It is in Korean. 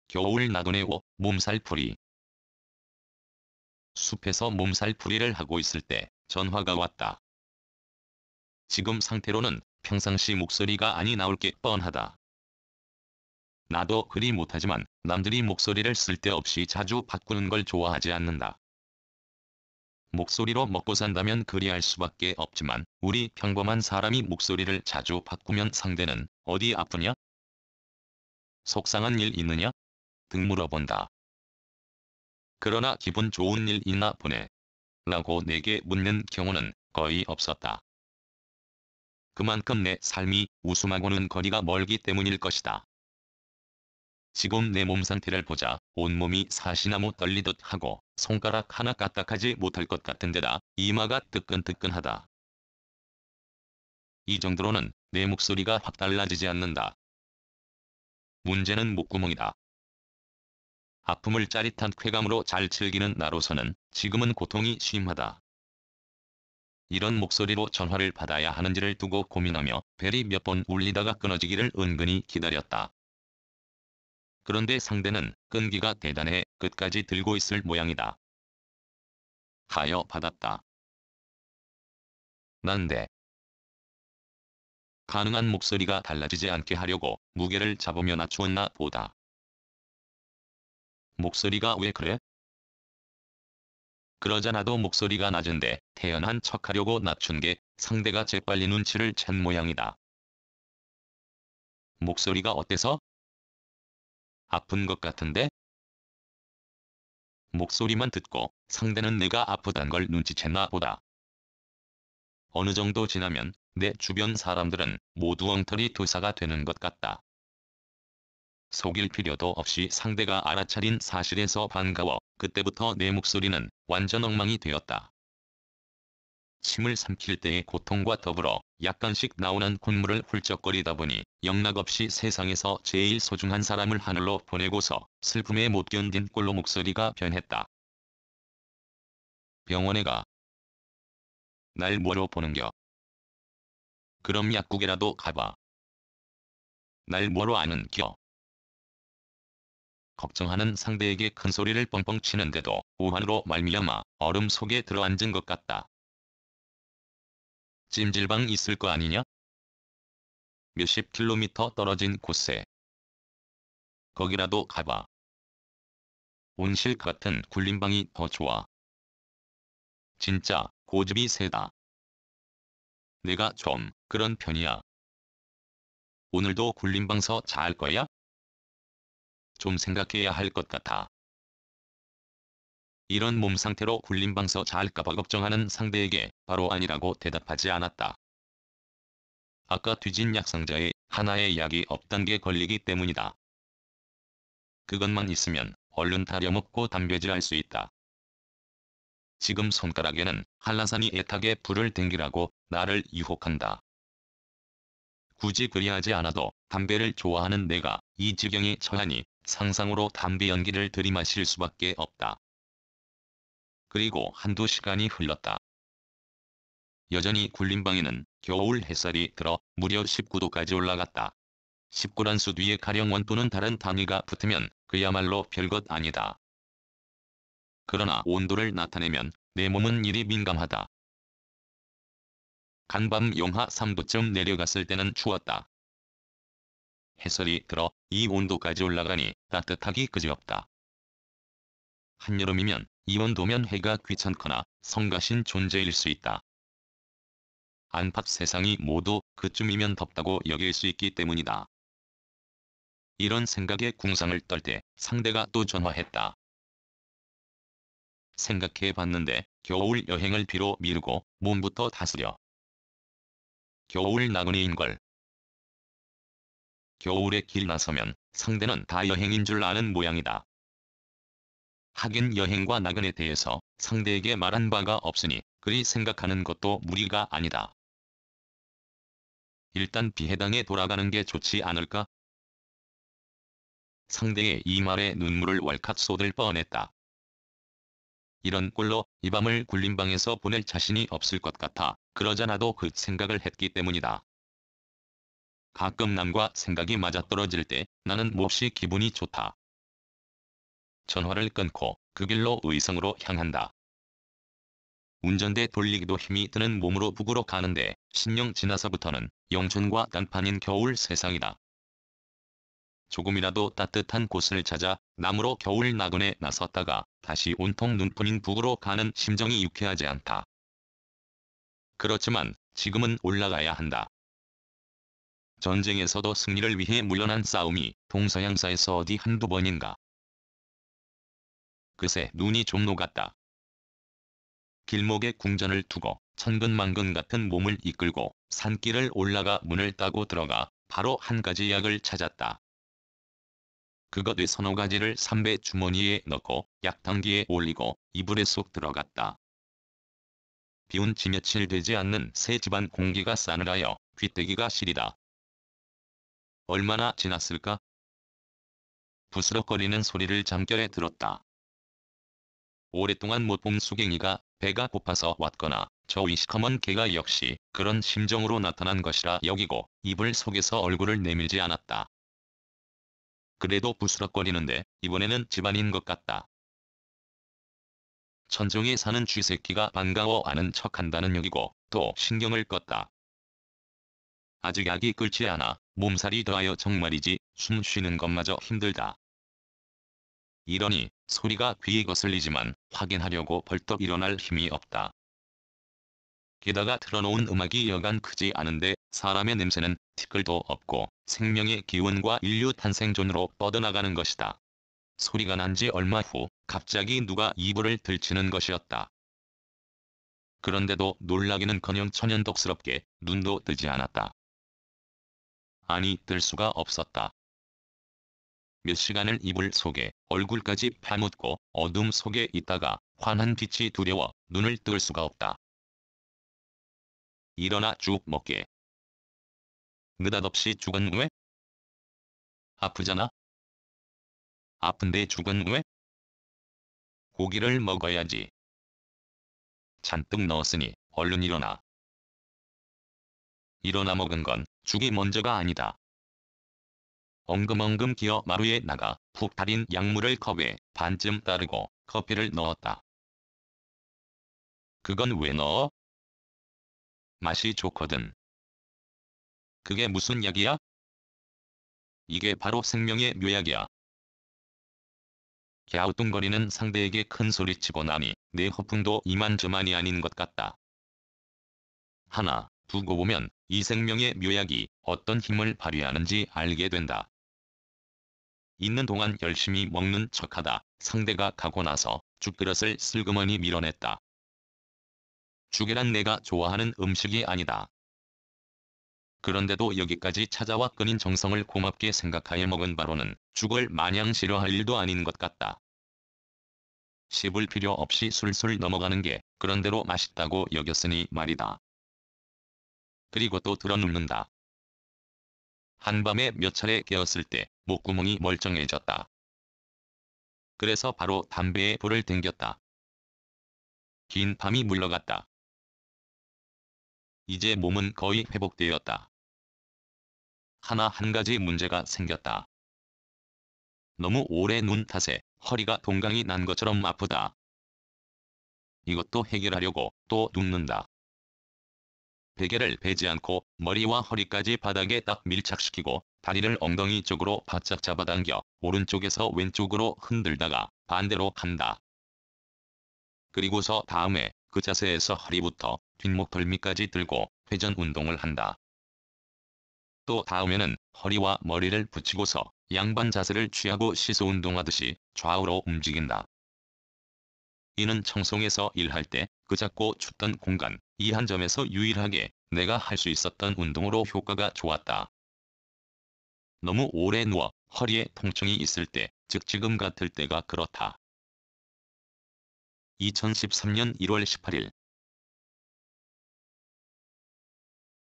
겨울 낙원의 몸살풀이. 숲에서 몸살풀이를 하고 있을 때 전화가 왔다. 지금 상태로는 평상시 목소리가 아니 나올 게 뻔하다. 나도 그리 못하지만 남들이 목소리를 쓸데없이 자주 바꾸는 걸 좋아하지 않는다. 목소리로 먹고 산다면 그리할 수밖에 없지만 우리 평범한 사람이 목소리를 자주 바꾸면 상대는 어디 아프냐? 속상한 일 있느냐? 등 물어본다. 그러나 기분 좋은 일 있나 보네. 라고 내게 묻는 경우는 거의 없었다. 그만큼 내 삶이 웃음하고는 거리가 멀기 때문일 것이다. 지금 내 몸 상태를 보자 온몸이 사시나무 떨리듯 하고 손가락 하나 까딱하지 못할 것 같은데다 이마가 뜨끈뜨끈하다. 이 정도로는 내 목소리가 확 달라지지 않는다. 문제는 목구멍이다. 아픔을 짜릿한 쾌감으로 잘 즐기는 나로서는 지금은 고통이 심하다. 이런 목소리로 전화를 받아야 하는지를 두고 고민하며 벨이 몇 번 울리다가 끊어지기를 은근히 기다렸다. 그런데 상대는 끈기가 대단해 끝까지 들고 있을 모양이다. 하여 받았다. 난데 가능한 목소리가 달라지지 않게 하려고 무게를 잡으며 낮추었나 보다. 목소리가 왜 그래? 그러자 나도 목소리가 낮은데 태연한 척하려고 낮춘 게 상대가 재빨리 눈치를 챈 모양이다. 목소리가 어때서? 아픈 것 같은데? 목소리만 듣고 상대는 내가 아프단 걸 눈치챘나 보다. 어느 정도 지나면 내 주변 사람들은 모두 엉터리 도사가 되는 것 같다. 속일 필요도 없이 상대가 알아차린 사실에서 반가워 그때부터 내 목소리는 완전 엉망이 되었다. 침을 삼킬 때의 고통과 더불어 약간씩 나오는 콧물을 훌쩍거리다 보니 영락없이 세상에서 제일 소중한 사람을 하늘로 보내고서 슬픔에 못 견딘 꼴로 목소리가 변했다. 병원에 가. 날 뭐로 보는겨? 그럼 약국에라도 가봐. 날 뭐로 아는겨? 걱정하는 상대에게 큰 소리를 뻥뻥 치는데도 오한으로 말미암아 얼음 속에 들어앉은 것 같다. 찜질방 있을 거 아니냐? 몇십 킬로미터 떨어진 곳에. 거기라도 가봐. 온실 같은 굴림방이 더 좋아. 진짜 고집이 세다. 내가 좀 그런 편이야. 오늘도 굴림방서 잘 거야? 좀 생각해야 할 것 같아. 이런 몸 상태로 굴림방서 잘까봐 걱정하는 상대에게 바로 아니라고 대답하지 않았다. 아까 뒤진 약상자에 하나의 약이 없단 게 걸리기 때문이다. 그것만 있으면 얼른 다려먹고 담배질할 수 있다. 지금 손가락에는 한라산이 애타게 불을 댕기라고 나를 유혹한다. 굳이 그리하지 않아도 담배를 좋아하는 내가 이 지경에 처하니 상상으로 담배 연기를 들이마실 수밖에 없다. 그리고 한두 시간이 흘렀다. 여전히 굴림방에는 겨울 햇살이 들어 무려 19도까지 올라갔다. 19란 수 뒤에 가령 원또는 다른 단위가 붙으면 그야말로 별것 아니다. 그러나 온도를 나타내면 내 몸은 이리 민감하다. 간밤 영하 3도쯤 내려갔을 때는 추웠다. 해설이 들어 이 온도까지 올라가니 따뜻하기 그지없다. 한여름이면 이 온도면 해가 귀찮거나 성가신 존재일 수 있다. 안팎 세상이 모두 그쯤이면 덥다고 여길 수 있기 때문이다. 이런 생각에 궁상을 떨 때 상대가 또 전화했다. 생각해봤는데 겨울 여행을 뒤로 미루고 몸부터 다스려. 겨울 나그네인걸. 겨울에 길 나서면 상대는 다 여행인 줄 아는 모양이다. 하긴 여행과 나그네에 대해서 상대에게 말한 바가 없으니 그리 생각하는 것도 무리가 아니다. 일단 비해당에 돌아가는 게 좋지 않을까? 상대의 이 말에 눈물을 왈칵 쏟을 뻔했다. 이런 꼴로 이 밤을 굴림방에서 보낼 자신이 없을 것 같아 그러자나도 그 생각을 했기 때문이다. 가끔 남과 생각이 맞아떨어질 때 나는 몹시 기분이 좋다. 전화를 끊고 그 길로 의성으로 향한다. 운전대 돌리기도 힘이 드는 몸으로 북으로 가는데 신령 지나서부터는 영천과 단판인 겨울 세상이다. 조금이라도 따뜻한 곳을 찾아 남으로 겨울 나그네 나섰다가 다시 온통 눈뿐인 북으로 가는 심정이 유쾌하지 않다. 그렇지만 지금은 올라가야 한다. 전쟁에서도 승리를 위해 물러난 싸움이 동서양사에서 어디 한두 번인가. 그새 눈이 좀 녹았다. 길목에 궁전을 두고 천근만근 같은 몸을 이끌고 산길을 올라가 문을 따고 들어가 바로 한 가지 약을 찾았다. 그것 외 서너 가지를 삼배 주머니에 넣고 약탕기에 올리고 이불에 쏙 들어갔다. 비운 지 며칠 되지 않는 새 집안 공기가 싸늘하여 귀때기가 시리다. 얼마나 지났을까? 부스럭거리는 소리를 잠결에 들었다. 오랫동안 못 본 수갱이가 배가 고파서 왔거나 저 위시커먼 개가 역시 그런 심정으로 나타난 것이라 여기고 이불 속에서 얼굴을 내밀지 않았다. 그래도 부스럭거리는데 이번에는 집안인 것 같다. 천정에 사는 쥐새끼가 반가워 아는 척한다는 여기고 또 신경을 껐다. 아직 약이 끓지 않아 몸살이 더하여 정말이지 숨 쉬는 것마저 힘들다. 이러니 소리가 귀에 거슬리지만 확인하려고 벌떡 일어날 힘이 없다. 게다가 틀어놓은 음악이 여간 크지 않은데 사람의 냄새는 티끌도 없고 생명의 기운과 인류 탄생존으로 뻗어나가는 것이다. 소리가 난 지 얼마 후 갑자기 누가 이불을 들치는 것이었다. 그런데도 놀라기는커녕 천연덕스럽게 눈도 뜨지 않았다. 아니 뜰 수가 없었다. 몇 시간을 이불 속에 얼굴까지 파묻고 어둠 속에 있다가 환한 빛이 두려워 눈을 뜰 수가 없다. 일어나 쭉 먹게. 느닷없이 죽은 왜? 아프잖아? 아픈데 죽은 왜? 고기를 먹어야지. 잔뜩 넣었으니 얼른 일어나. 일어나 먹은 건 죽이 먼저가 아니다. 엉금엉금 기어 마루에 나가 푹 달인 약물을 컵에 반쯤 따르고 커피를 넣었다. 그건 왜 넣어? 맛이 좋거든. 그게 무슨 약이야? 이게 바로 생명의 묘약이야. 갸우뚱거리는 상대에게 큰 소리치고 나니 내 허풍도 이만저만이 아닌 것 같다. 하나, 두고 보면 이 생명의 묘약이 어떤 힘을 발휘하는지 알게 된다. 있는 동안 열심히 먹는 척하다 상대가 가고 나서 죽그릇을 슬그머니 밀어냈다. 죽이란 내가 좋아하는 음식이 아니다. 그런데도 여기까지 찾아와 끓인 정성을 고맙게 생각하여 먹은 바로는 죽을 마냥 싫어할 일도 아닌 것 같다. 씹을 필요 없이 술술 넘어가는 게 그런대로 맛있다고 여겼으니 말이다. 그리고 또 들어눕는다. 한밤에 몇 차례 깨었을 때 목구멍이 멀쩡해졌다. 그래서 바로 담배에 불을 땡겼다. 긴 밤이 물러갔다. 이제 몸은 거의 회복되었다. 하나 한 가지 문제가 생겼다. 너무 오래 눈 탓에 허리가 동강이 난 것처럼 아프다. 이것도 해결하려고 또 눕는다. 베개를 베지 않고 머리와 허리까지 바닥에 딱 밀착시키고 다리를 엉덩이 쪽으로 바짝 잡아당겨 오른쪽에서 왼쪽으로 흔들다가 반대로 한다. 그리고서 다음에 그 자세에서 허리부터 뒷목 덜미까지 들고 회전 운동을 한다. 또 다음에는 허리와 머리를 붙이고서 양반 자세를 취하고 시소 운동하듯이 좌우로 움직인다. 이는 청송에서 일할 때 그 작고 춥던 공간, 이 한 점에서 유일하게 내가 할 수 있었던 운동으로 효과가 좋았다. 너무 오래 누워 허리에 통증이 있을 때, 즉 지금 같을 때가 그렇다. 2013년 1월 18일